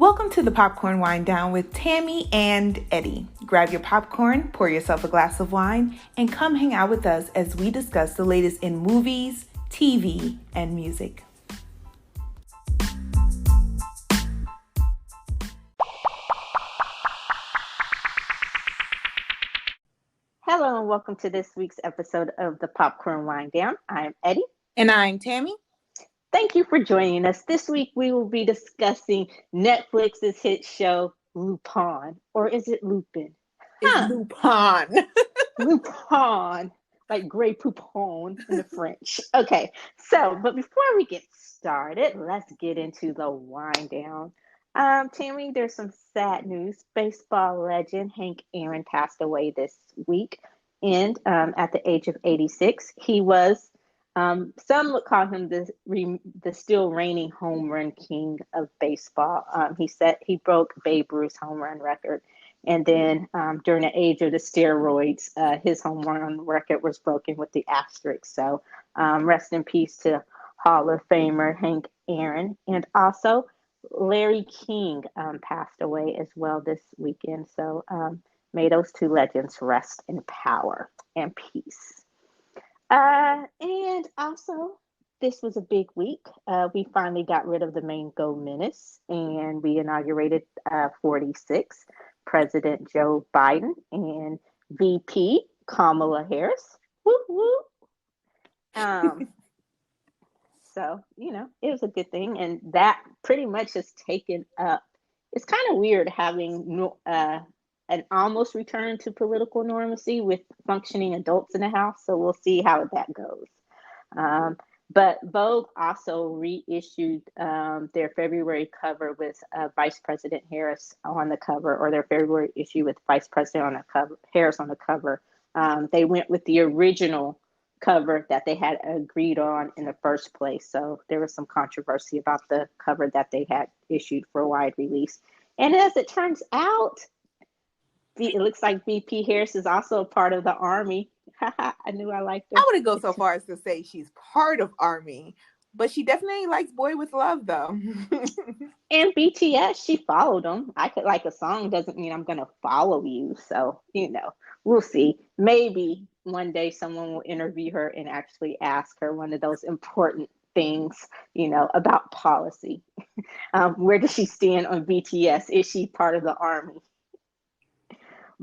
Welcome to the Popcorn Wine Down with Tammy and Eddie. Grab your popcorn, pour yourself a glass of wine, and come hang out with us as we discuss the latest in movies, TV, and music. Hello and welcome to this week's episode of the Popcorn Wine Down. I'm Eddie. And I'm Tammy. Thank you for joining us. This week we will be discussing Netflix's hit show Lupin. Or is it Lupin? It's Lupin. Lupin. Like Grey Poupon in the French. Okay, but before we get started, let's get into the wind down. Tammy, there's some sad news. Baseball legend Hank Aaron passed away this week, and at the age of 86. He was, some would call him the still reigning home run king of baseball. He broke Babe Ruth's home run record, and then during the age of the steroids, his home run record was broken with the asterisk. So rest in peace to Hall of Famer Hank Aaron, and also Larry King passed away as well this weekend. So may those two legends rest in power and peace. And also, this was a big week. We finally got rid of the main Go Menace, and we inaugurated 46, President Joe Biden and VP Kamala Harris. Whoop, whoop. So, it was a good thing. And that pretty much has taken up. It's kind of weird having an almost return to political normalcy with functioning adults in the house. So we'll see how that goes. But Vogue also reissued their February cover with Vice President Harris on the cover, or their February issue with Vice President on the cover, Harris on the cover. They went with the original cover that they had agreed on in the first place. So there was some controversy about the cover that they had issued for wide release. And as it turns out, it looks like VP Harris is also a part of the Army. I knew I liked her. I wouldn't go so far as to say she's part of Army, but she definitely likes Boy With Love, though. And BTS, she followed them. I could like a song doesn't mean I'm going to follow you. So, we'll see. Maybe one day someone will interview her and actually ask her one of those important things, about policy. Where does she stand on BTS? Is she part of the Army?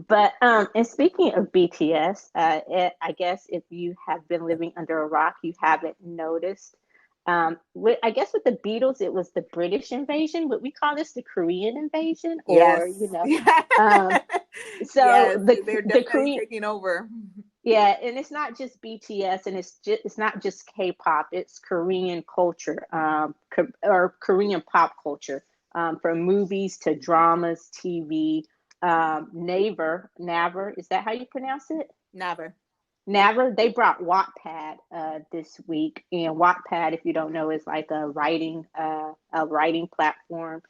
But and speaking of BTS, I guess if you have been living under a rock, you haven't noticed. With the Beatles, it was the British invasion. Would we call this the Korean invasion? Or, yes. So yes, the they're definitely Korean taking over. Yeah, and it's not just BTS, and it's not just K-pop. It's Korean culture, or Korean pop culture, from movies to dramas, TV. Naver, is that how you pronounce it? Naver. They brought Wattpad this week, and Wattpad, if you don't know, is like a writing platform.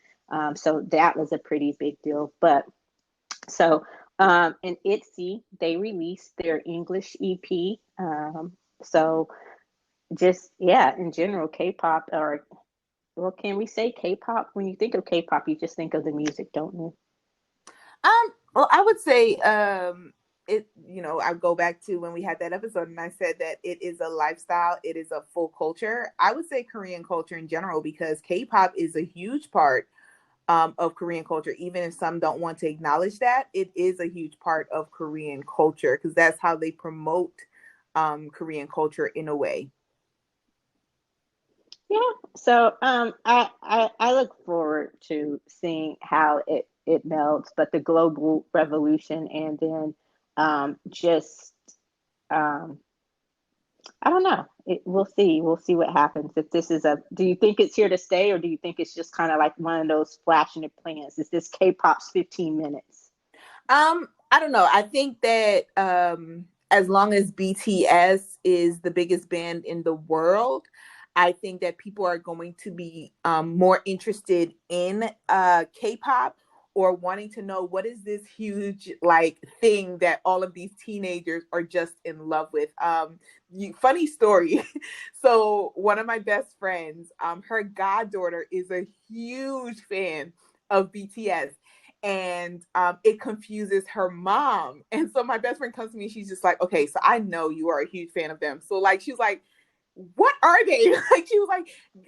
So that was a pretty big deal. But so and ITZY, they released their English EP. So just in general, K-pop, or can we say K-pop? When you think of K-pop, you just think of the music, don't you? Well, I would say I go back to when we had that episode and I said that it is a lifestyle, it is a full culture. I would say Korean culture in general, because K-pop is a huge part of Korean culture. Even if some don't want to acknowledge that, it is a huge part of Korean culture, because that's how they promote Korean culture in a way. Yeah. So I look forward to seeing how it melds, but the global revolution, and then I don't know. We'll see. We'll see what happens. If this is do you think it's here to stay, or do you think it's just kind of like one of those flash in the plans? Is this K-pop's 15 minutes? I don't know. I think that as long as BTS is the biggest band in the world, I think that people are going to be more interested in K-pop, or wanting to know what is this huge thing that all of these teenagers are just in love with. Funny story. So one of my best friends, her goddaughter is a huge fan of BTS. And it confuses her mom. And so my best friend comes to me, she's just like, okay, so I know you are a huge fan of them. So like, she's like, what are they? Like, she was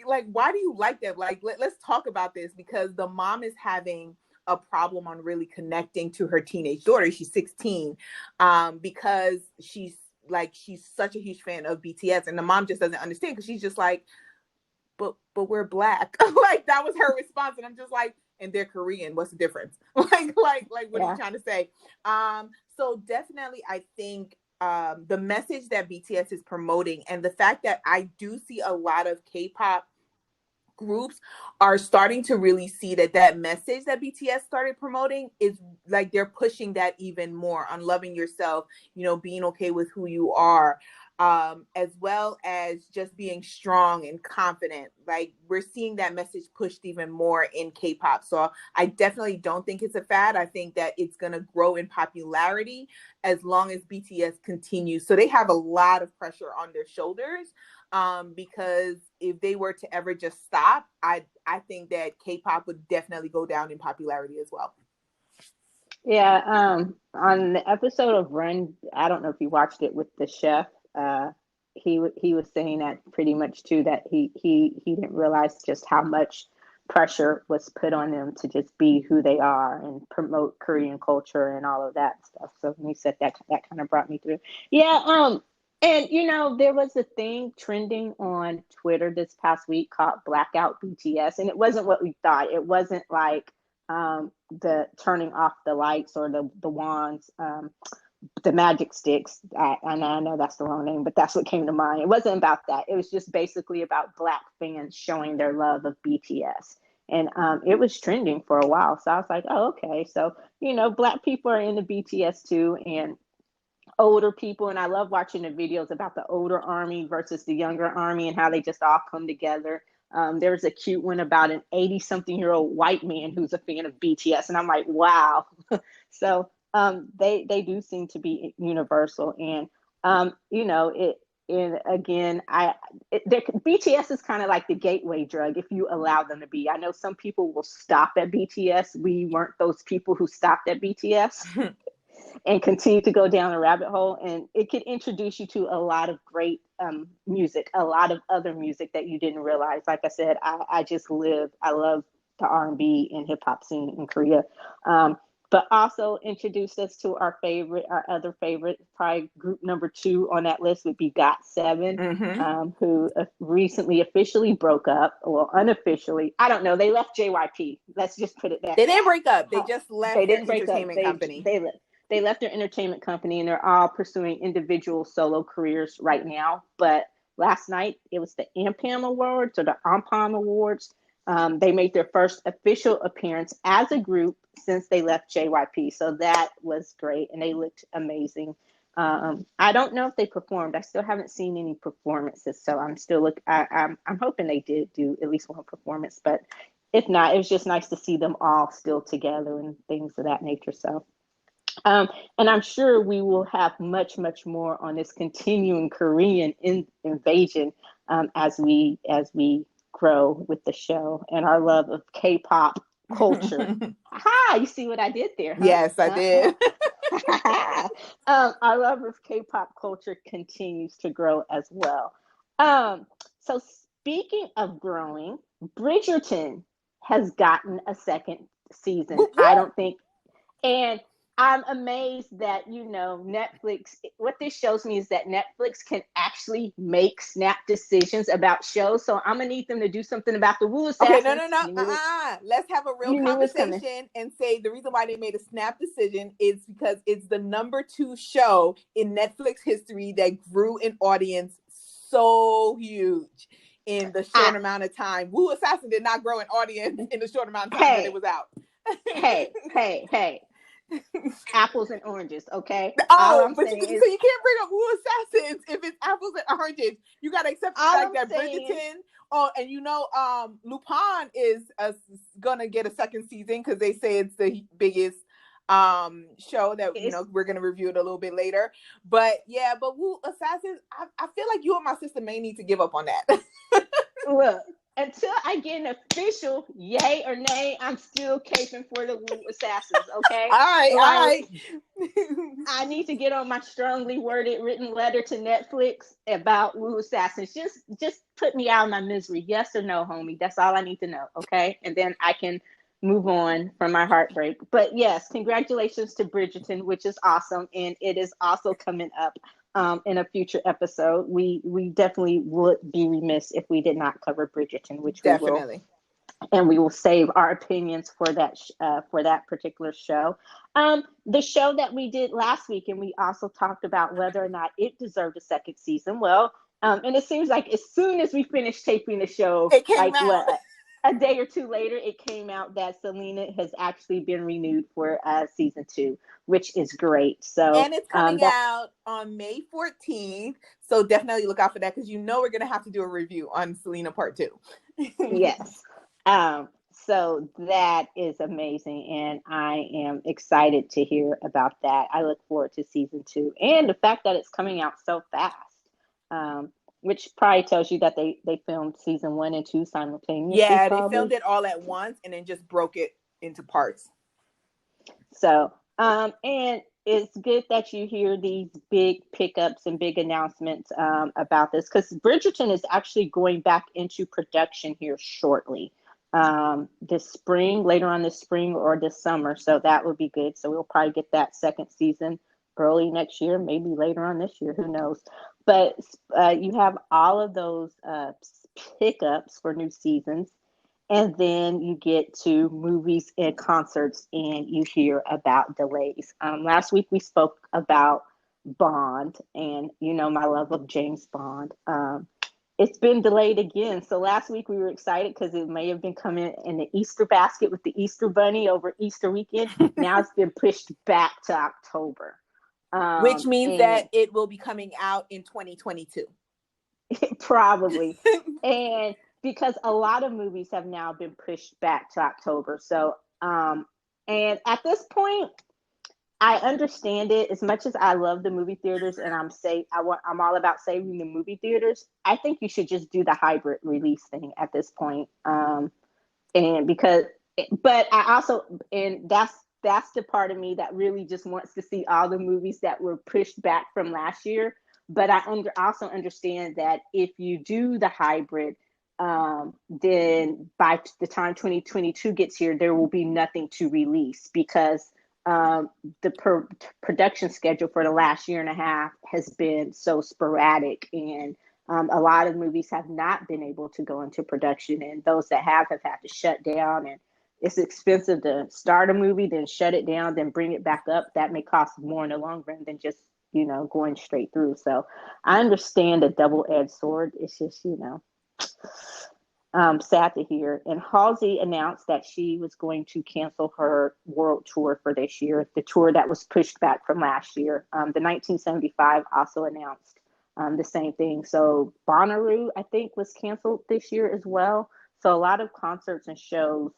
like, why do you like them? Like, let's talk about this, because the mom is having a problem on really connecting to her teenage daughter. She's 16, because she's such a huge fan of BTS, and the mom just doesn't understand, because she's just like, but we're Black. Like, that was her response, and I'm just like, and they're Korean. What's the difference? like what are you trying to say? So definitely, I think the message that BTS is promoting, and the fact that I do see a lot of K-pop groups are starting to really see that message that BTS started promoting is like, they're pushing that even more on loving yourself, being okay with who you are, as well as just being strong and confident. Like, we're seeing that message pushed even more in K-pop. So I definitely don't think it's a fad. I think that it's going to grow in popularity as long as BTS continues. So they have a lot of pressure on their shoulders, because if they were to ever just stop, I think that K-pop would definitely go down in popularity as well. Yeah, on the episode of Run, I don't know if you watched it with the chef. He was saying that pretty much too, that he didn't realize just how much pressure was put on them to just be who they are and promote Korean culture and all of that stuff. So when he said that kind of brought me through. Yeah, and there was a thing trending on Twitter this past week called Blackout BTS, and it wasn't what we thought. It wasn't like the turning off the lights or the wands, the magic sticks. I know that's the wrong name, but that's what came to mind. It wasn't about that. It was just basically about Black fans showing their love of BTS. And it was trending for a while. So I was like, oh, okay. So, Black people are into BTS too, and older people. And I love watching the videos about the older army versus the younger army and how they just all come together. There was a cute one about an 80-something-year-old white man who's a fan of BTS. And I'm like, wow. So they do seem to be universal. And, and again, BTS is kind of like the gateway drug if you allow them to be. I know some people will stop at BTS. We weren't those people who stopped at BTS. And continue to go down a rabbit hole, and it could introduce you to a lot of great music, a lot of other music that you didn't realize. Like I said, I love the R&B and hip hop scene in Korea, but also introduced us to our other favorite, probably group number 2 on that list would be GOT7, who recently officially broke up, well, unofficially. I don't know. They left JYP. Let's just put it that way. They didn't break up. They just left their entertainment company. They left their entertainment company, and they're all pursuing individual solo careers right now. But last night, it was the AMPAM Awards or the AMPAM Awards. They made their first official appearance as a group since they left JYP. So that was great, and they looked amazing. I don't know if they performed. I still haven't seen any performances, so I'm still I'm hoping they did do at least one performance. But if not, it was just nice to see them all still together and things of that nature. So. And I'm sure we will have much, much more on this continuing Korean invasion as we grow with the show and our love of K-pop culture. Aha! You see what I did there? Huh? Yes, I did. Our love of K-pop culture continues to grow as well. So speaking of growing, Bridgerton has gotten a second season. I don't think, and I'm amazed that, Netflix, what this shows me is that Netflix can actually make snap decisions about shows. So I'm going to need them to do something about the Woo Assassins. Okay, no. Let's have a real conversation and say the reason why they made a snap decision is because it's the number 2 show in Netflix history that grew an audience so huge in the short amount of time. Woo Assassin did not grow an audience in the short amount of time that it was out. Hey. Apples and oranges, okay? Oh, so you can't bring up Woo Assassins if it's apples and oranges. You gotta accept the fact that Bridgerton. Oh, and Lupin is gonna get a second season because they say it's the biggest show that we're gonna review it a little bit later. But Woo Assassins, I feel like you and my sister may need to give up on that. Look, until I get an official yay or nay, I'm still caping for the Wu Assassins, okay? All right, all Like, right. I need to get on my strongly worded written letter to Netflix about Wu Assassins. Just put me out of my misery. Yes or no, homie. That's all I need to know, okay? And then I can move on from my heartbreak. But yes, congratulations to Bridgerton, which is awesome. And it is also coming up in a future episode. We definitely would be remiss if we did not cover Bridgerton, which we will, Definitely. and we will save our opinions for that particular show. The show that we did last week, and we also talked about whether or not it deserved a second season. Well, and it seems like as soon as we finished taping the show, It came like out. what, a day or two later, it came out that Selena has actually been renewed for season 2, which is great. So, And it's coming out on May 14th. So definitely look out for that, because you know we're going to have to do a review on Selena Part 2. Yes. So that is amazing, and I am excited to hear about that. I look forward to season 2, and the fact that it's coming out so fast, which probably tells you that they filmed season 1 and 2 simultaneously. Yeah, probably. They filmed it all at once and then just broke it into parts. So, and it's good that you hear these big pickups and big announcements about this, because Bridgerton is actually going back into production here shortly. This spring, later on this spring or this summer. So that would be good. So we'll probably get that second season early next year, maybe later on this year, who knows. But you have all of those pickups for new seasons. And then you get to movies and concerts and you hear about delays. Last week we spoke about Bond and, my love of James Bond. It's been delayed again. So last week we were excited because it may have been coming in the Easter basket with the Easter bunny over Easter weekend. Now it's been pushed back to October. Which means that it will be coming out in 2022. Probably. And because a lot of movies have now been pushed back to October. So, and at this point, I understand it. As much as I love the movie theaters and I'm all about saving the movie theaters, I think you should just do the hybrid release thing at this point. But I also, and that's the part of me that really just wants to see all the movies that were pushed back from last year. But I also understand that if you do the hybrid, then by the time 2022 gets here, there will be nothing to release, because the production schedule for the last year and a half has been so sporadic, and a lot of movies have not been able to go into production, and those that have had to shut down. And it's expensive to start a movie, then shut it down, then bring it back up. That may cost more in the long run than just going straight through. So I understand the double-edged sword. It's just sad to hear. And Halsey announced that she was going to cancel her world tour for this year, the tour that was pushed back from last year. The 1975 also announced the same thing. So Bonnaroo, I think, was canceled this year as well. So a lot of concerts and shows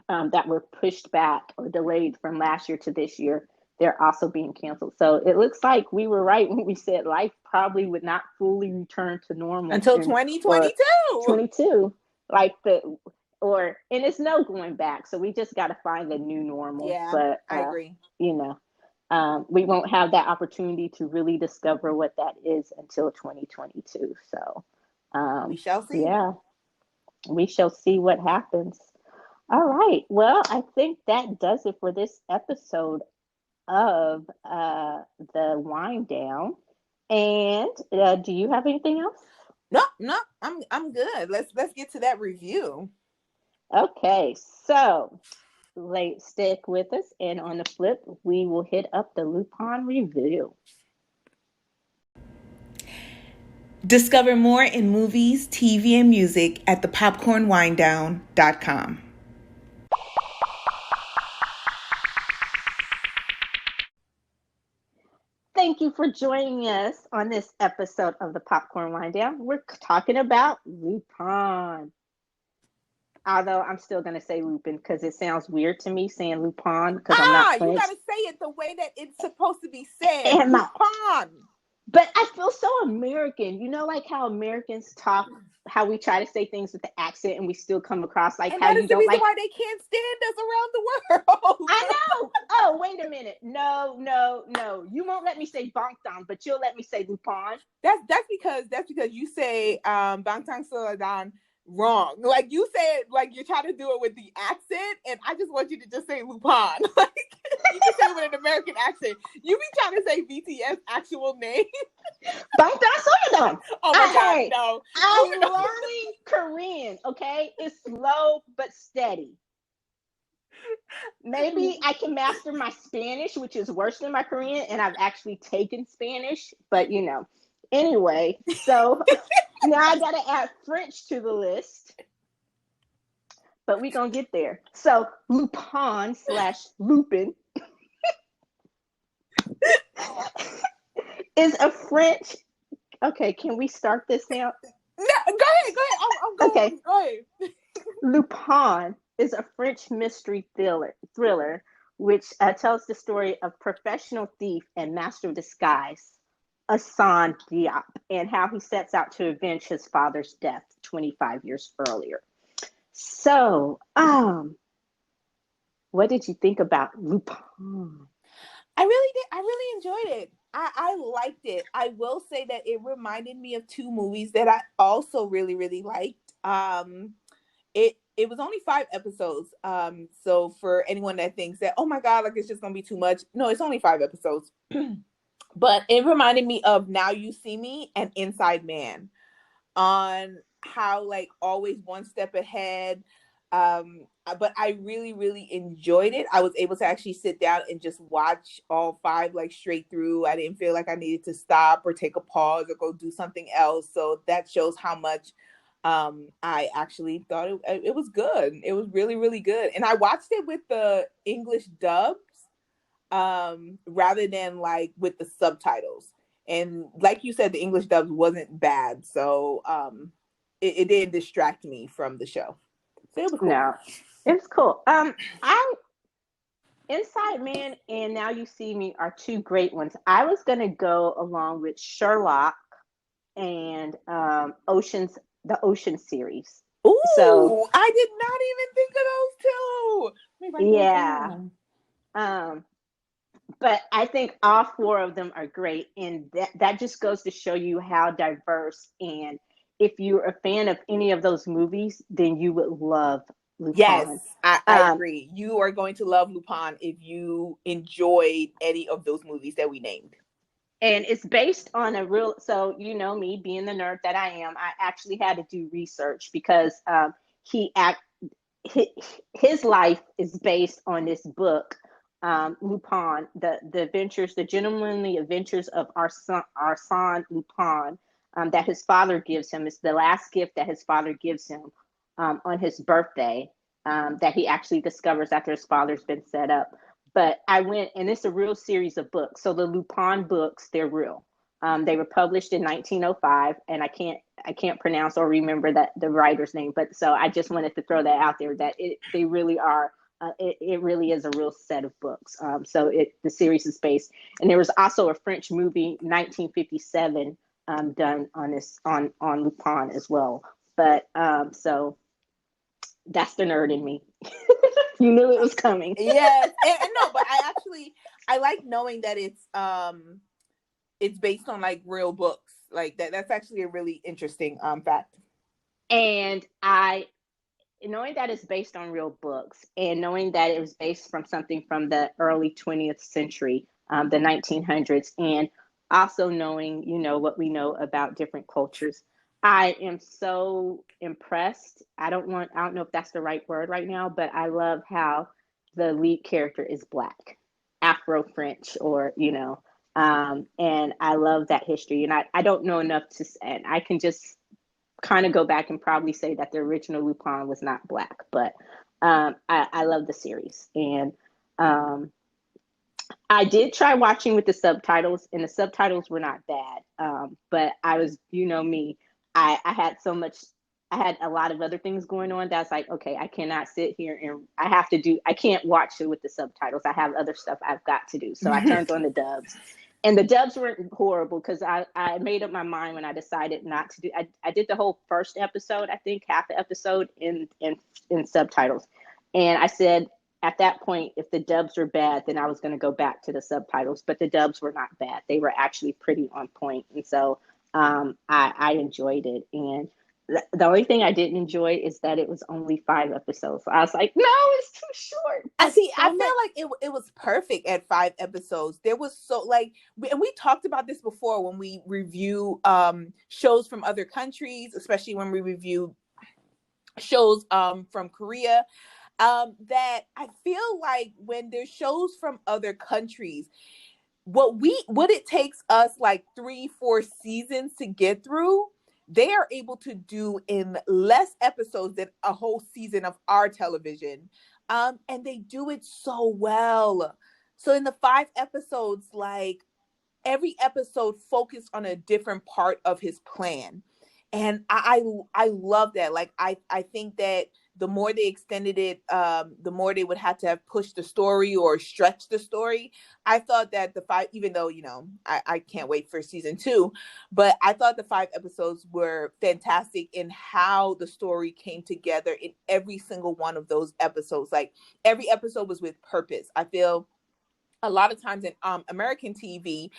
that were pushed back or delayed from last year to this year, they're also being canceled. So it looks like we were right when we said life probably would not fully return to normal until 2022. 22, and it's no going back. So we just got to find the new normal. Yeah, but I agree. We won't have that opportunity to really discover what that is until 2022. So we shall see. Yeah, we shall see what happens. All right. Well, I think that does it for this episode of the Wind Down. And do you have anything else? No, I'm good. Let's get to that review. Okay, so stick with us, and on the flip, we will hit up the Lupin review. Discover more in movies, TV, and music at thepopcornwinddown.com. Thank you for joining us on this episode of the Popcorn Wind Down. We're talking about Lupin. Although I'm still going to say Lupin because it sounds weird to me saying Lupin because I'm not French. You got to say it the way that it's supposed to be said. Lupin. But I feel so American. You know, like how Americans talk, how we try to say things with the accent and we still come across like And how that is you the don't reason like. why they can't stand us around the world. I know. Oh, wait a minute. No, no, no. You won't let me say Bangtan, but you'll let me say Lupin. That's because you say Bangtang Soladan wrong. Like you say it like you're trying to do it with the accent, and I just want you to just say Lupin. Like you can say it with an American accent. You be trying to say BTS actual name. Bangtan Soladan. Oh my god, Hey, no. I'm learning Korean, okay? It's slow but steady. Maybe I can master my Spanish, which is worse than my Korean, and I've actually taken Spanish, but you know. Anyway, so now I gotta add French to the list, but we gonna get there. So Lupin / Lupin is a French. Okay, can we start this now? No, go ahead. I'm going. Okay. Go ahead. Lupin is a French mystery thriller which tells the story of professional thief and master of disguise, Assane Diop, and how he sets out to avenge his father's death 25 years earlier. So, what did you think about Lupin? I really did. I really enjoyed it. I liked it. I will say that it reminded me of two movies that I also really, really liked. It was only 5 episodes. So for anyone that thinks that, oh my God, like it's just gonna be too much. No, it's only 5 episodes. But it reminded me of Now You See Me and Inside Man, on how like always one step ahead. But I really, really enjoyed it. I was able to actually sit down and just watch all 5 like straight through. I didn't feel like I needed to stop or take a pause or go do something else. So that shows how much I actually thought it was good. It was really, really good. And I watched it with the English dubs rather than like with the subtitles. And like you said, the English dubs wasn't bad. So it didn't distract me from the show. So it was cool. No, it's cool. I Inside Man and Now You See Me are two great ones. I was gonna go along with Sherlock and the Ocean series. Ooh, So I did not even think of those two. yeah, but I think all 4 of them are great, and that just goes to show you how diverse. And if you're a fan of any of those movies, then you would love Lupin. Yes, I agree. You are going to love Lupin if you enjoyed any of those movies that we named. And it's based on a real, so you know me being the nerd that I am, I actually had to do research because his life is based on this book, Lupin, the adventures, the gentlemanly adventures of Arsène Lupin, that his father gives him. It's the last gift that his father gives him on his birthday, that he actually discovers after his father's been set up. But I went, and it's a real series of books. So the Lupin books, they're real. They were published in 1905, and I can't pronounce or remember the writer's name. But so I just wanted to throw that out there that they really are. It really is a real set of books. So the series is based, and there was also a French movie, 1957, done on Lupin as well. But so that's the nerd in me. You knew it was coming. Yes, and no, but I like knowing that it's based on like real books. Like that's actually a really interesting fact. And knowing that it's based on real books, and knowing that it was based from something from the early 20th century, the 1900s, and also knowing, what we know about different cultures, I am so impressed. I don't know if that's the right word right now, but I love how the lead character is Black, Afro French, or, and I love that history. And I don't know enough and I can just kind of go back and probably say that the original Lupin was not Black, but I love the series. And I did try watching with the subtitles, and the subtitles were not bad. But I was, me, I had I had a lot of other things going on that's like, okay, I cannot sit here and I can't watch it with the subtitles. I have other stuff I've got to do. So I turned on the dubs. And the dubs weren't horrible because I made up my mind when I decided not to do. I did the whole first episode, I think half the episode in subtitles, and I said at that point if the dubs were bad, then I was going to go back to the subtitles. But the dubs were not bad; they were actually pretty on point, and so I enjoyed it. And the only thing I didn't enjoy is that it was only 5 episodes. So I was like, no, it's too short. I see. I So feel like it was perfect at 5 episodes. There was so like, and we talked about this before when we review shows from other countries, especially when we review shows from Korea. That I feel like when there's shows from other countries, what it takes us like 3-4 seasons to get through, they are able to do in less episodes than a whole season of our television. And they do it so well. So in the 5 episodes, like every episode focused on a different part of his plan. And I love that. Like I think that the more they extended it, the more they would have to have pushed the story or stretched the story. I thought that the 5, even though, I can't wait for season 2, but I thought the 5 episodes were fantastic in how the story came together in every single one of those episodes. Like every episode was with purpose. I feel a lot of times in American TV,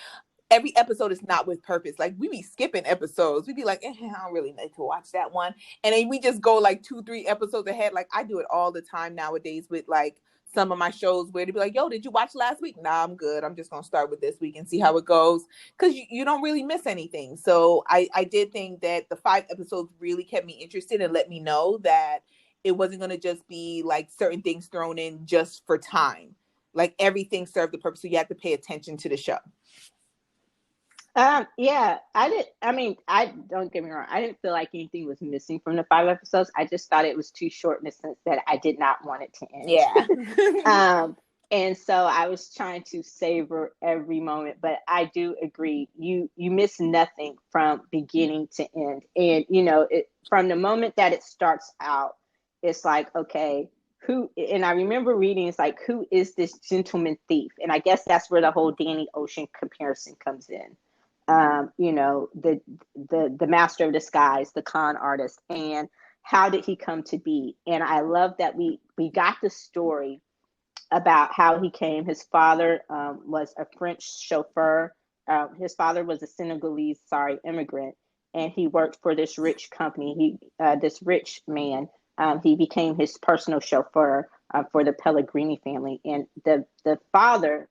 every episode is not with purpose. Like we be skipping episodes. We be like, I don't really need to watch that one. And then we just go like 2-3 episodes ahead. Like I do it all the time nowadays with like some of my shows where to be like, yo, did you watch last week? Nah, I'm good. I'm just going to start with this week and see how it goes. Cause you don't really miss anything. So I did think that the 5 episodes really kept me interested and let me know that it wasn't going to just be like certain things thrown in just for time. Like everything served the purpose. So you have to pay attention to the show. Yeah, I don't get me wrong. I didn't feel like anything was missing from the 5 episodes. I just thought it was too short in the sense that I did not want it to end. Yeah. And so I was trying to savor every moment, but I do agree. You miss nothing from beginning to end. And from the moment that it starts out, it's like, okay, and I remember reading, it's like, who is this gentleman thief? And I guess that's where the whole Danny Ocean comparison comes in. The master of disguise, the con artist, and how did he come to be? And I love that we got the story about how he came. His father was a French chauffeur. His father was a Senegalese, immigrant, and he worked for this rich company. This rich man, he became his personal chauffeur for the Pellegrini family. And the father,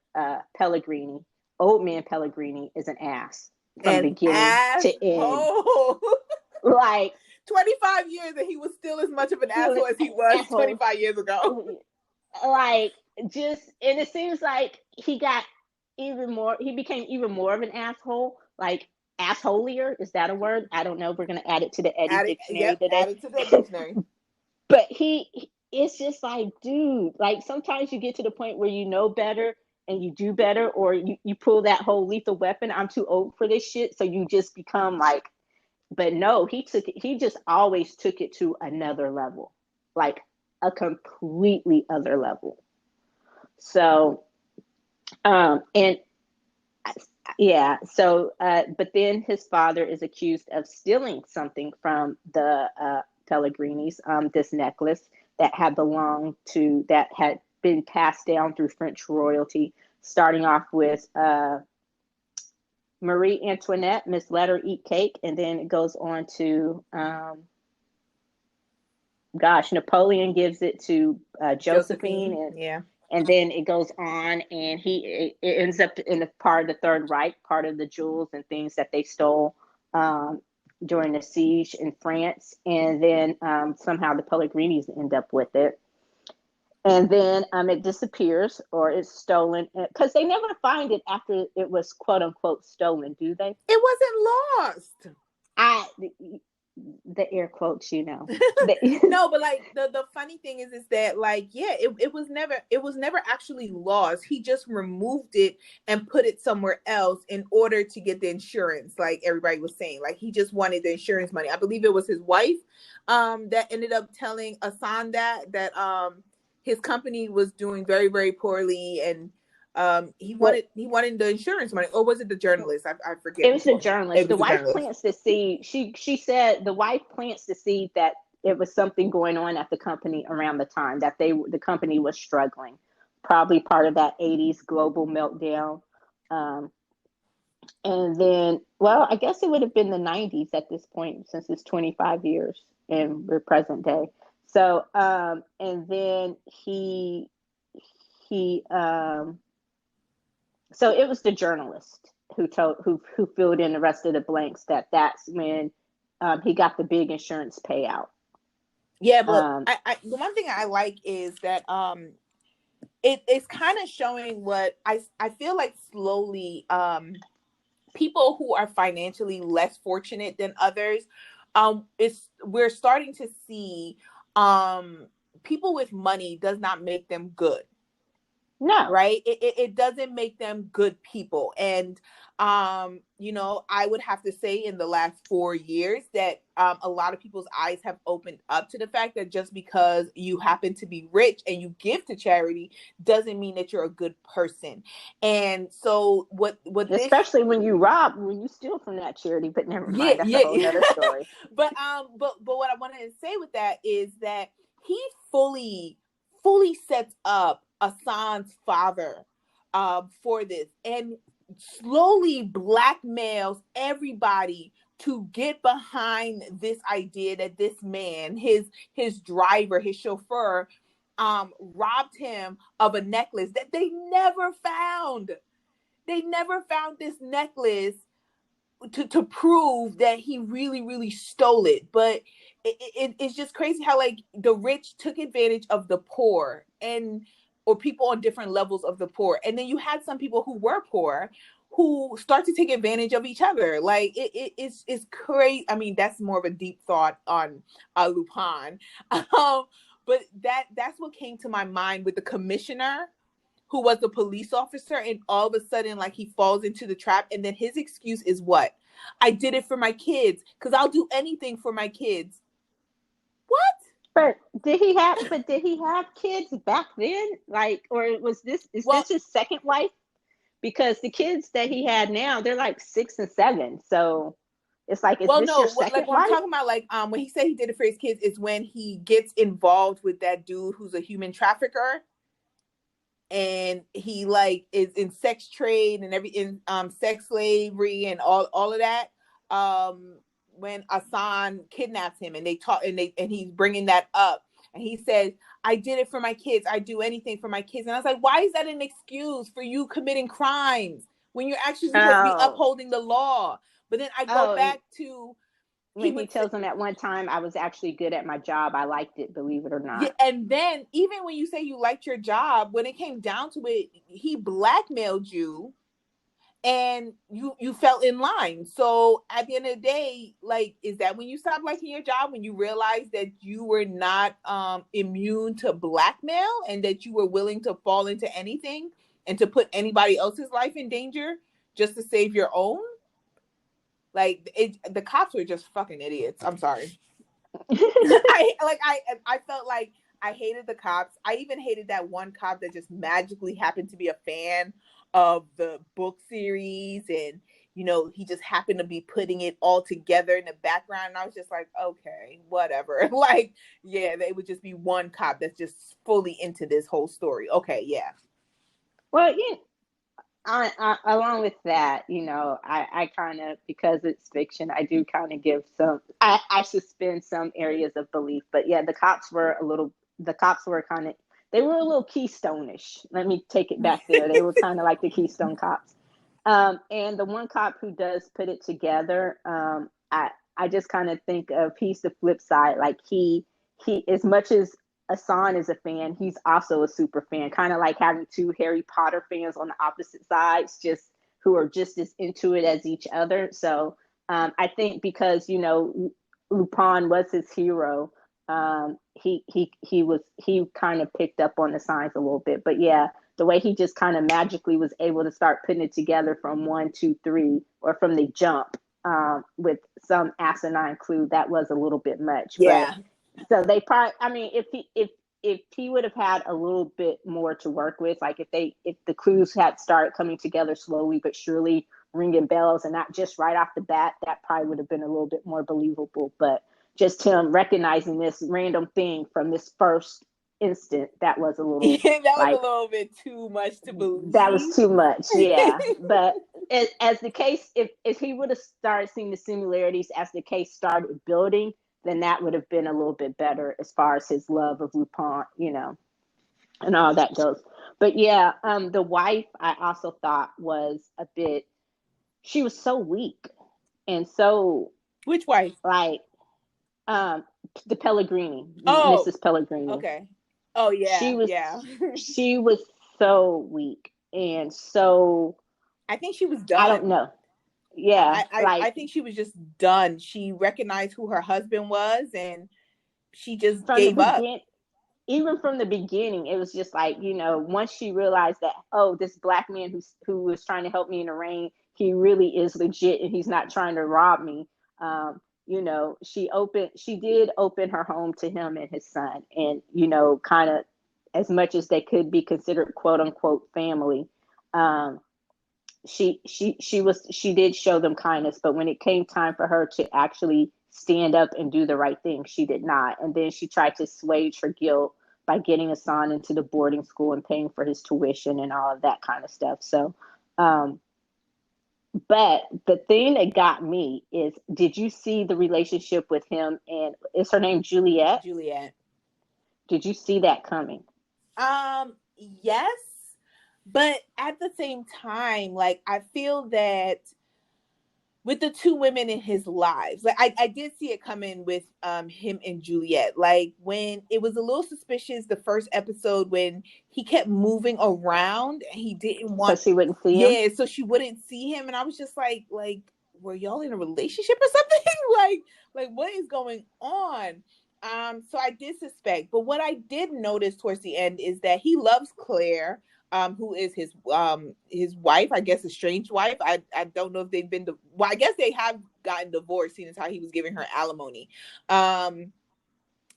Pellegrini, old man Pellegrini, is an ass from beginning to end. Like 25 years and he was still as much of an asshole as he was 25 years ago. Like just, and it seems like he became even more of an asshole, like assholier. Is that a word? I don't know. We're going to add it to the Eddie dictionary today. Add it to the dictionary. But it's just like, dude, like sometimes you get to the point where you know better and you do better, or you pull that whole Lethal Weapon, I'm too old for this shit. So you just become like, but no, he just always took it to another level, like a completely other level. So, and yeah, so, but then his father is accused of stealing something from the Pellegrinis, this necklace that had been passed down through French royalty, starting off with Marie Antoinette, Miss Let Her Eat Cake, and then it goes on to, Napoleon gives it to Josephine. And then it goes on, and it ends up in the part of the Third Reich, part of the jewels and things that they stole during the siege in France. And then somehow the Pellegrinis end up with it. And then it disappears, or it's stolen, because they never find it after it was quote unquote stolen, do they? It wasn't lost. The air quotes, No, but like the funny thing is that like, yeah, it was never actually lost. He just removed it and put it somewhere else in order to get the insurance. Like everybody was saying, like he just wanted the insurance money. I believe it was his wife that ended up telling Assane that his company was doing very, very poorly, and He What wanted the insurance money, or was it the journalist? I forget it was which the one. It journalist. was The the wife journalist. plants the seed. She said the wife plants the seed that it was something going on at the company around the time that the company was struggling, probably part of that '80s global meltdown. Um, and then, well, I guess it would have been the '90s at this point, since it's 25 years and we're present day. So, and then he so it was the journalist who filled in the rest of the blanks that's when he got the big insurance payout. Yeah, but I the one thing I like is that it's kind of showing what I feel like slowly people who are financially less fortunate than others, we're starting to see people with money does not make them good. No. Right, it doesn't make them good people. And I would have to say in the last 4 years that a lot of people's eyes have opened up to the fact that just because you happen to be rich and you give to charity doesn't mean that you're a good person. And so what Especially when you steal from that charity, but never yeah, mind, that's a whole yeah. nother story. But what I wanted to say with that is that he fully sets up Assange's father for this, and slowly blackmails everybody to get behind this idea that this man, his driver, his chauffeur, robbed him of a necklace that they never found. They never found this necklace to prove that he really stole it. But it's just crazy how like the rich took advantage of the poor, and or people on different levels of the poor, and then you had some people who were poor who start to take advantage of each other. Like it's crazy. I mean, that's more of a deep thought on Lupin. But that's what came to my mind with the commissioner who was a police officer, and all of a sudden like he falls into the trap, and then his excuse is what? I did it for my kids because I'll do anything for my kids. What? But did he have kids back then? Like, or was this Well, this his second wife? Because the kids that he had now, they're like 6 and 7. So it's like, is this your no, second what I'm wife? talking about, like when he said he did it for his kids is when he gets involved with that dude who's a human trafficker, and he like is in sex trade and in sex slavery and all of that. When Assane kidnaps him, and they talk, and he's bringing that up, and he says, I did it for my kids, I do anything for my kids. And I was like, why is that an excuse for you committing crimes when you're actually supposed to be Oh, upholding the law? But then I go oh, back to, he when he would say, tells them at one time, I was actually good at my job. I liked it, believe it or yeah, not. and then even when you say you liked your job, when it came down to it, he blackmailed you, and you fell in line. So at the end of the day, like, is that when you stop liking your job, when you realize that you were not immune to blackmail, and that you were willing to fall into anything and to put anybody else's life in danger just to save your own? Like, the cops were just fucking idiots. I'm sorry. I felt like I hated the cops. I even hated that one cop that just magically happened to be a fan of the book series, and he just happened to be putting it all together in the background, and I was just like, okay, whatever. Like, yeah, they would just be one cop that's just fully into this whole story. Okay, yeah. Well, along with that, I kind of, because it's fiction, I do kind of give I suspend some areas of belief. But yeah, the cops were kind of, they were a little Keystone-ish. Let me take it back there. They were kind of like the Keystone cops. And the one cop who does put it together, I just kind of think of, he's the flip side. Like he, as much as Assane is a fan, he's also a super fan, kind of like having two Harry Potter fans on the opposite sides, just who are just as into it as each other. So I think because Lupin was his hero, he kind of picked up on the signs a little bit. But yeah, the way he just kind of magically was able to start putting it together from 1, 2, 3, or from the jump, with some asinine clue, that was a little bit much. But Yeah. so they probably, I mean, if he would have had a little bit more to work with, like if the clues had started coming together slowly but surely, ringing bells, and not just right off the bat, that probably would have been a little bit more believable. But just him recognizing this random thing from this first instant, that was a little that was like, a little bit too much to believe. that was too much, yeah. But as the case, if he would have started seeing the similarities as the case started building, then that would have been a little bit better as far as his love of Lupin, and all that goes. But yeah, the wife I also thought was a bit, she was so weak and so, Which wife? like, the Pellegrini, Oh, Mrs. Pellegrini. okay. Oh yeah, yeah. She was so weak and so, I think she was I don't done. know. Yeah, I think she was just done. She recognized who her husband was, and she just from gave the up. begin, even from the beginning, it was just like, once she realized that, oh, this black man who was trying to help me in the rain, he really is legit and he's not trying to rob me. She did open her home to him and his son, and kind of, as much as they could be considered quote unquote family. She did show them kindness, but when it came time for her to actually stand up and do the right thing, she did not. And then she tried to assuage her guilt by getting Assane into the boarding school and paying for his tuition and all of that kind of stuff. So, but the thing that got me is, did you see the relationship with him and, is her name Juliet? Juliet. Did you see that coming? Yes, but at the same time, like, I feel that with the two women in his lives, like, I did see it coming with him and Juliet. Like, when it was a little suspicious the first episode, when he kept moving around and he didn't want, so she wouldn't see him. Yeah, so she wouldn't see him, and I was just like, were y'all in a relationship or something? like what is going on? So I did suspect, but what I did notice towards the end is that he loves Claire, who is his wife, I guess, estranged wife. I don't know if they've been, well, I guess they have gotten divorced, seeing as how he was giving her alimony.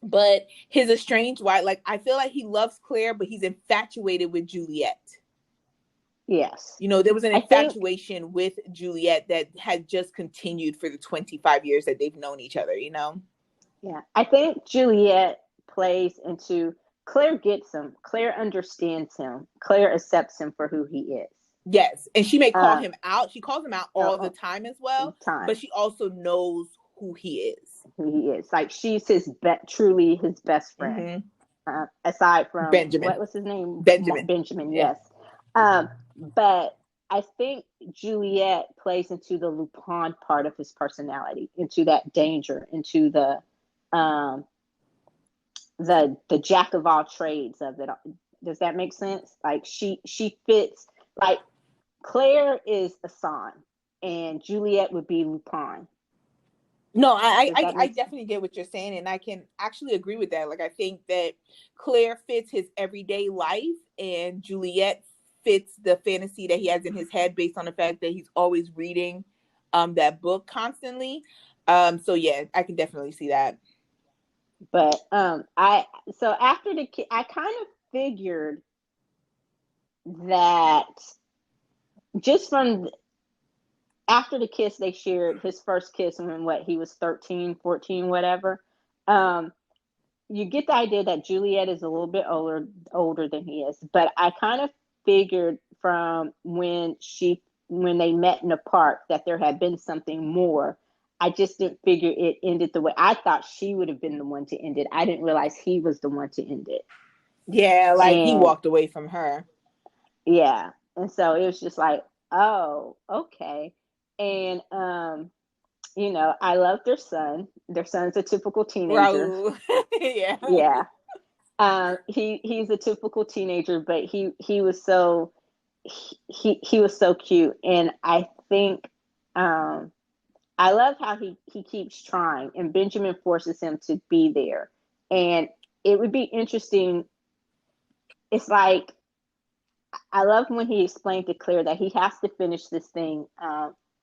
But his estranged wife, like, I feel like he loves Claire, but he's infatuated with Juliet. Yes. There was an infatuation with Juliet that had just continued for the 25 years that they've known each other, Yeah. I think Juliet plays into, Claire gets him. Claire understands him. Claire accepts him for who he is. Yes. And she may call him out. She calls him out all the time as well. But she also knows who he is. Who he is. Like, she's truly his best friend. Mm-hmm. Aside from Benjamin. What was his name? Benjamin, yeah. Yes. But I think Juliet plays into the Lupin part of his personality, into that danger, into the jack of all trades of it. Does that make sense? Like, she fits, like, Claire is Assane and Juliet would be Lupin. No, I definitely get what you're saying, and I can actually agree with that. Like, I think that Claire fits his everyday life, and Juliet fits the fantasy that he has in his head based on the fact that he's always reading that book constantly. So yeah, I can definitely see that. But so after I kind of figured that just from after the kiss they shared, his first kiss when he was 13, 14, whatever, you get the idea that Juliet is a little bit older than he is. But I kind of figured from when they met in the park that there had been something more. I just didn't figure it ended the way I thought she would have been the one to end it. I didn't realize he was the one to end it. Yeah, like, he walked away from her. Yeah. And so it was just like, oh, okay. And I love their son. Their son's a typical teenager. Yeah. Yeah. He's a typical teenager, but he was so he was so cute. And I think I love how he keeps trying, and Benjamin forces him to be there. And it would be interesting. It's like, I love when he explained to Claire that he has to finish this thing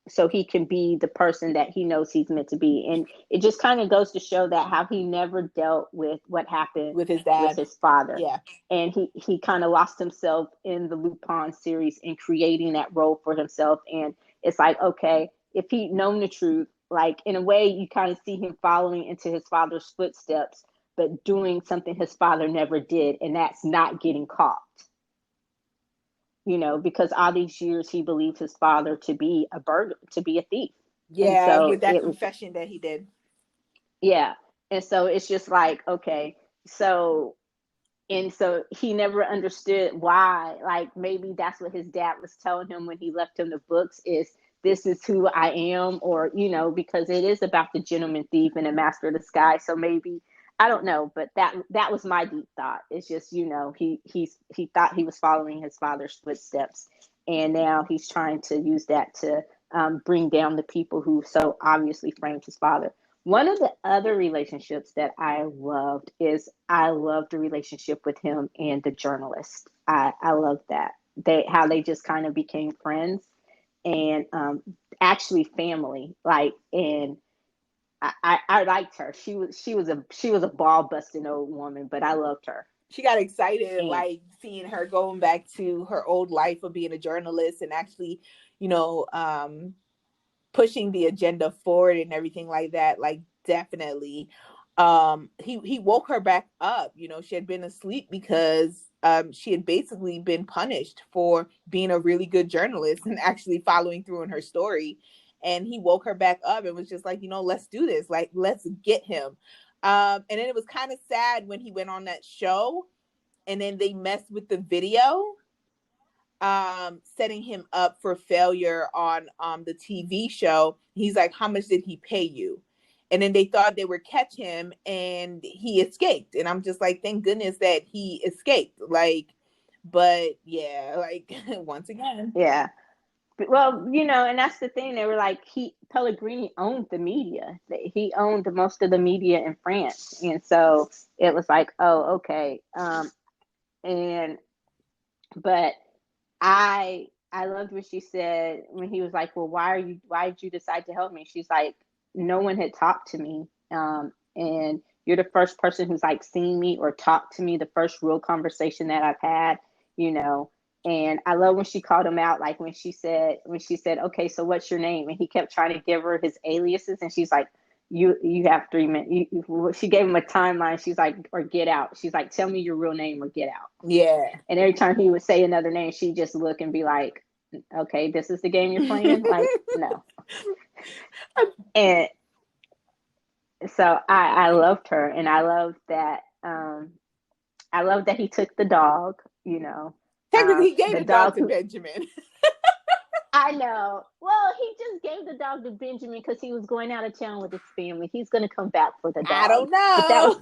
so he can be the person that he knows he's meant to be. And it just kind of goes to show that how he never dealt with what happened with his with dad. his father. Yeah. And he kind of lost himself in the Lupin series in creating that role for himself. And it's like, okay, if he'd known the truth, like in a way you kind of see him following into his father's footsteps, but doing something his father never did, and that's not getting caught. You know, because all these years he believed his father to be a burglar, to be a thief. And Yeah, so with that it was, confession that he did. yeah. And so it's just like, okay, so, and so he never understood why, like maybe that's what his dad was telling him when he left him the books is, this is who I am, or, you know, because it is about the gentleman thief and the master of the sky. So maybe, I don't know, but that was my deep thought. It's just, you know, he thought he was following his father's footsteps, and now he's trying to use that to bring down the people who so obviously framed his father. One of the other relationships that I loved is I loved the relationship with him and the journalist. I love that how they just kind of became friends and actually family. Like, and I liked her. She was a ball busting old woman, but I loved her. She got excited, And like seeing her going back to her old life of being a journalist and actually, you know, pushing the agenda forward and everything like that. Like definitely. He woke her back up. You know, she had been asleep because she had basically been punished for being a really good journalist and actually following through on her story. And he woke her back up and was just like, you know, let's do this. Like, let's get him. And then it was kind of sad when he went on that show and then they messed with the video, setting him up for failure on the TV show. He's like, how much did he pay you? And then they thought they would catch him and he escaped. And I'm just like, thank goodness that he escaped. Like, but yeah, like once again. yeah. Well, you know, and that's the thing. They were like, Pellegrini owned the media. He owned most of the media in France, and so it was like, oh, okay. And but I loved what she said when he was like, well, why did you decide to help me? She's like, no one had talked to me, and you're the first person who's like seen me or talked to me, the first real conversation that I've had, you know. And I love when she called him out, like when she said, okay, so what's your name? And he kept trying to give her his aliases, and she's like, you have 3 minutes. She gave him a timeline. She's like, or get out. She's like, tell me your real name or get out. Yeah. And every time he would say another name, she'd just look and be like, okay, this is the game you're playing? Like, no. And so I loved her, and I loved that he took the dog, you know. Technically, he gave the dog to who, Benjamin. I know. Well, he just gave the dog to Benjamin because he was going out of town with his family. He's going to come back for the dog. I don't know.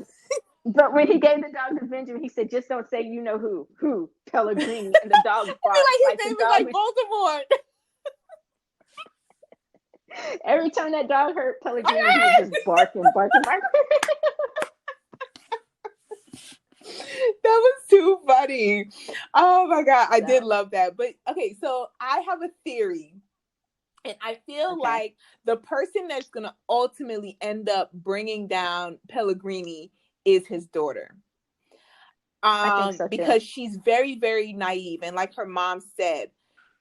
But when he gave the dog to Benjamin, he said, just don't say you know who, Pellegrini. And the dog barked. Like his name was like Baltimore. Every time that dog heard Pellegrini, he was just barking. That was too funny. Oh my God. I did love that. But okay, so I have a theory. And I feel like the person that's going to ultimately end up bringing down Pellegrini is his daughter. I think so too. Because she's very, very naive. And like her mom said,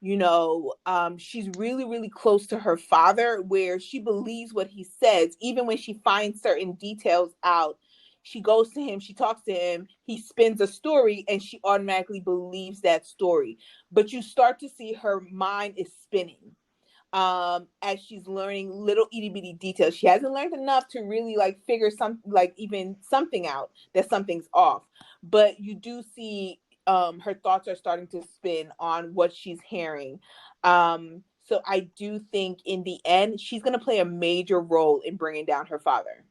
you know, she's really, really close to her father, where she believes what he says. Even when she finds certain details out, she goes to him, she talks to him, he spins a story, and she automatically believes that story. But you start to see her mind is spinning as she's learning little itty bitty details. She hasn't learned enough to really like figure even something out, that something's off. But you do see her thoughts are starting to spin on what she's hearing. So I do think in the end, she's going to play a major role in bringing down her father.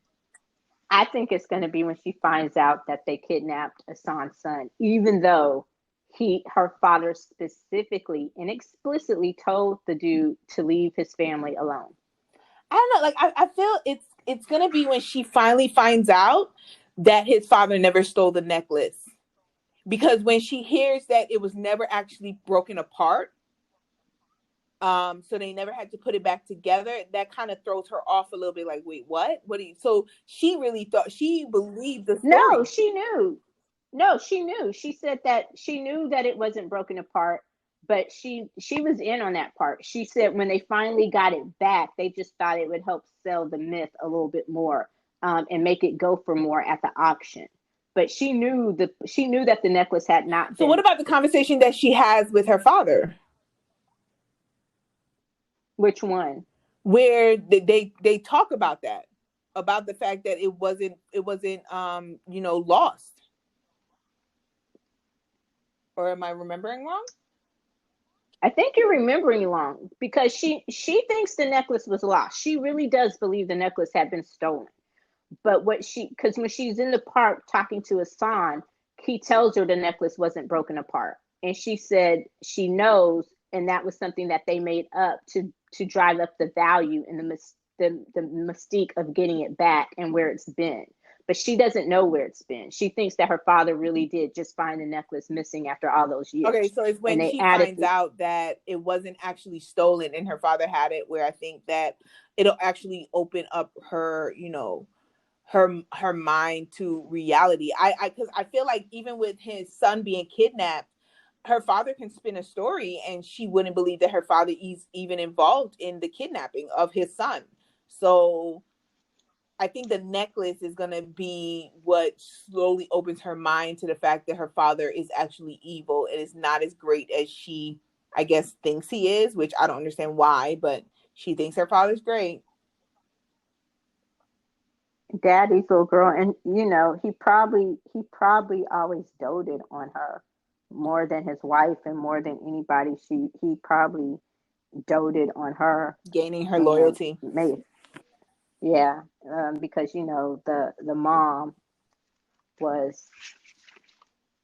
I think it's going to be when she finds out that they kidnapped Assane's son, even though her father specifically and explicitly told the dude to leave his family alone. I don't know. Like, I feel it's going to be when she finally finds out that his father never stole the necklace. Because when she hears that it was never actually broken apart, So they never had to put it back together. That kind of throws her off a little bit. Like, wait, what? What do you? So she really thought, she believed the No, story. she knew. No, she knew. She said that she knew that it wasn't broken apart, but she was in on that part. She said when they finally got it back, they just thought it would help sell the myth a little bit more, and make it go for more at the auction. But she knew that the necklace had not So what been. about the conversation that she has with her father, Which one? where they talk about that, about the fact that it wasn't lost? Or am I remembering wrong? I think you're remembering wrong because she thinks the necklace was lost. She really does believe the necklace had been stolen. But because when she's in the park talking to Assane, he tells her the necklace wasn't broken apart, and she said she knows, and that was something that they made up to drive up the value and the mystique of getting it back and where it's been. But she doesn't know where it's been. She thinks that her father really did just find the necklace missing after all those Okay, years, so it's and when they she added. finds out that it wasn't actually stolen and her father had it, where I think that it'll actually open up her, her mind to reality. Because I feel like even with his son being kidnapped, her father can spin a story and she wouldn't believe that her father is even involved in the kidnapping of his son. So I think the necklace is going to be what slowly opens her mind to the fact that her father is actually evil and is not as great as she, I guess, thinks he is, which I don't understand why, but she thinks her father's great. Daddy's little girl, and he probably always doted on her more than his wife and more than anybody. He probably doted on her, Gaining her and loyalty. made. Yeah, because the mom was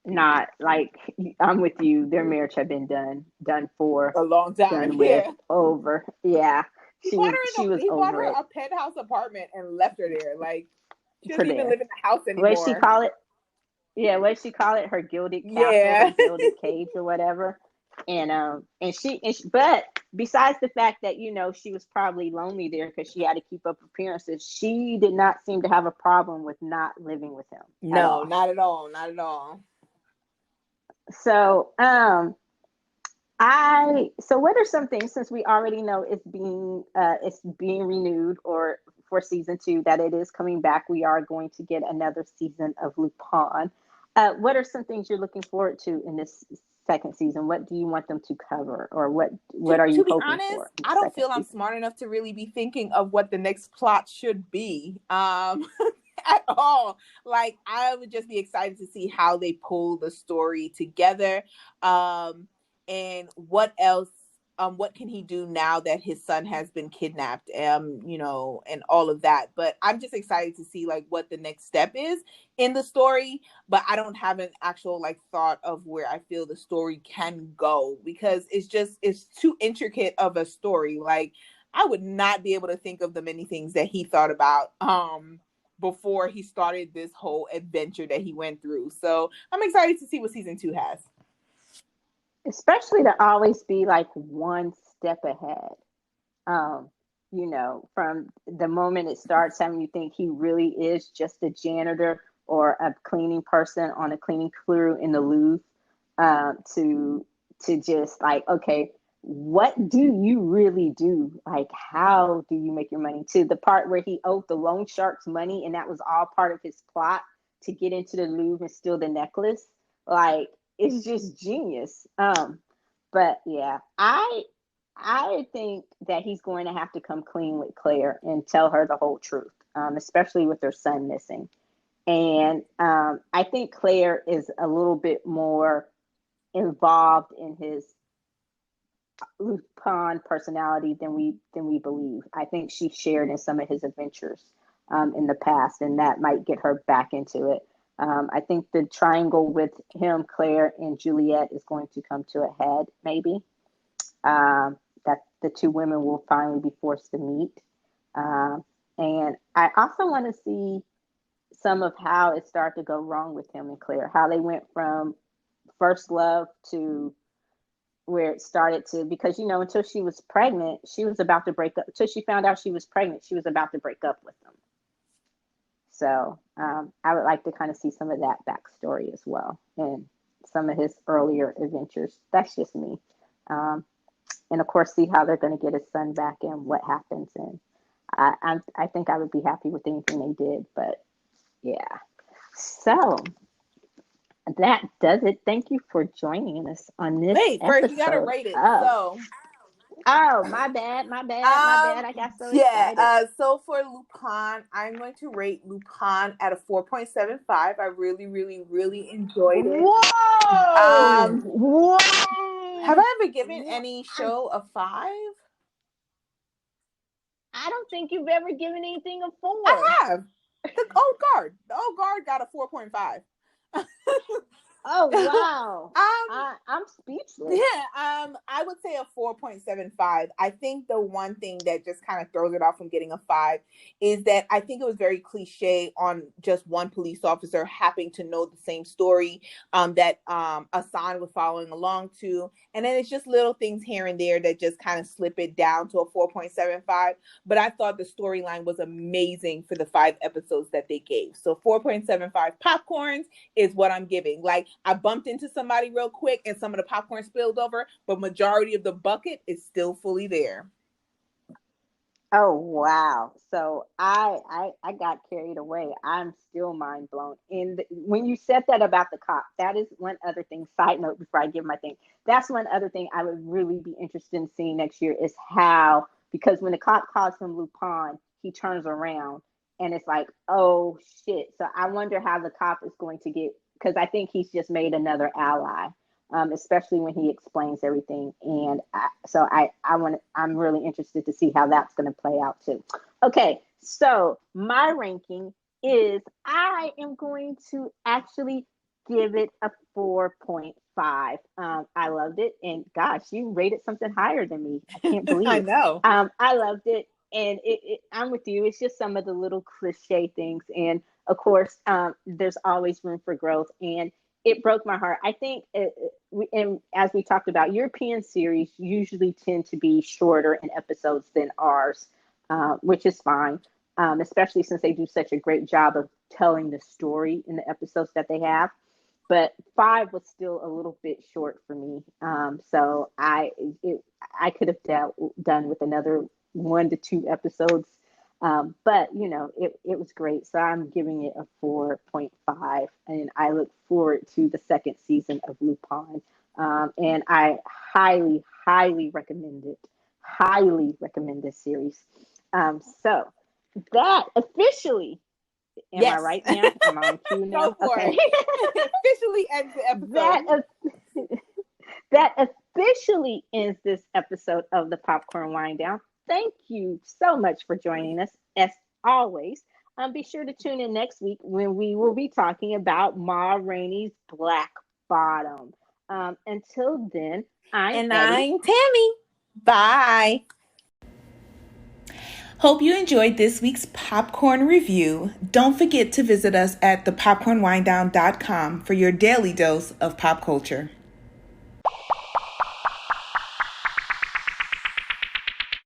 not like. I'm with you. Their marriage had been done for, A long time. done with, Yeah. over. Yeah, she was He bought over her it. a penthouse apartment and left her there. Like, she For doesn't even there. live in the house What did she anymore. call it? Yeah, what did she call it? Her gilded castle, her Yeah. gilded cage, or whatever. But besides the fact that she was probably lonely there because she had to keep up appearances, she did not seem to have a problem with not living with him at No, all. not at all. Not at all. So, what are some things, since we already know it's being renewed, or for season 2, that it is coming back? We are going to get another season of Lupin. What are some things you're looking forward to in this second season? What do you want them to cover, or what are To you be hoping honest, for in the I don't second feel I'm season? smart enough to really be thinking of what the next plot should be. At all. Like, I would just be excited to see how they pull the story together. And what else, what can he do now that his son has been kidnapped, and all of that. But I'm just excited to see like what the next step is in the story. But I don't have an actual like thought of where I feel the story can go, because it's too intricate of a story. Like, I would not be able to think of the many things that he thought about before he started this whole adventure that he went through. So I'm excited to see what season 2 has. Especially to always be like one step ahead. Um, from the moment it starts, having you think he really is just a janitor or a cleaning person on a cleaning crew in the Louvre, to just like, okay, what do you really do? Like, how do you make your money? To the part where he owed the loan sharks money, and that was all part of his plot to get into the Louvre and steal the necklace. Like, it's just genius. But yeah, I think that he's going to have to come clean with Claire and tell her the whole truth, especially with her son missing. And I think Claire is a little bit more involved in his Lupin personality than we believe. I think she shared in some of his adventures in the past, and that might get her back into it. I think the triangle with him, Claire, and Juliet is going to come to a head, maybe. That the two women will finally be forced to meet. And I also want to see some of how it started to go wrong with him and Claire, how they went from first love to where it started to, because until she was pregnant, she was about to break up. Until she found out she was pregnant, she was about to break up with him. So I would like to kind of see some of that backstory as well, and some of his earlier adventures. That's just me. And of course, see how they're going to get his son back and what happens. And I think I would be happy with anything they did. But yeah, so that does it. Thank you for joining us on this Wait, episode. first you gotta rate it. Oh, my bad. I got so excited. So for Lupin, I'm going to rate Lupin at a 4.75. I really, really, really enjoyed it. Whoa! Have I ever given any show a 5? I don't think you've ever given anything a 4. I have. The Old Guard got a 4.5. Oh wow! I'm speechless. Yeah, I would say a 4.75. I think the one thing that just kind of throws it off from getting a 5 is that I think it was very cliche on just one police officer having to know the same story that Assane was following along to, and then it's just little things here and there that just kind of slip it down to a 4.75. But I thought the storyline was amazing for the 5 episodes that they gave. So 4.75 popcorns is what I'm giving. Like, I bumped into somebody real quick and some of the popcorn spilled over, but majority of the bucket is still fully there. Oh wow! So I got carried away. I'm still mind blown. And when you said that about the cop, that is one other thing. Side note, before I give my thing, that's one other thing I would really be interested in seeing next year is how, because when the cop calls him Lupin, he turns around and it's like, oh shit. So I wonder how the cop is going to get, because I think he's just made another ally, especially when he explains everything. And I'm really interested to see how that's going to play out too. Okay, so my ranking is, I am going to actually give it a 4.5. I loved it, and gosh, you rated something higher than me. I can't believe it. I know. I loved it, and I'm with you. It's just some of the little cliche things, and of course, there's always room for growth, and it broke my heart. I think, and as we talked about, European series usually tend to be shorter in episodes than ours, which is fine, especially since they do such a great job of telling the story in the episodes that they have. But 5 was still a little bit short for me. So I could have done with another 1 to 2 episodes. But it was great. So I'm giving it a 4.5, and I look forward to the second season of Lupin. And I highly, highly recommend it. Highly recommend this series. So that officially, am I right now? Am I on cue now? Go for it. Officially ends the episode. That officially ends this episode of the Popcorn Wind Down. Thank you so much for joining us, as always. Be sure to tune in next week when we will be talking about Ma Rainey's Black Bottom. Until then, I'm Tammy. Bye. Hope you enjoyed this week's popcorn review. Don't forget to visit us at thepopcornwindown.com for your daily dose of pop culture.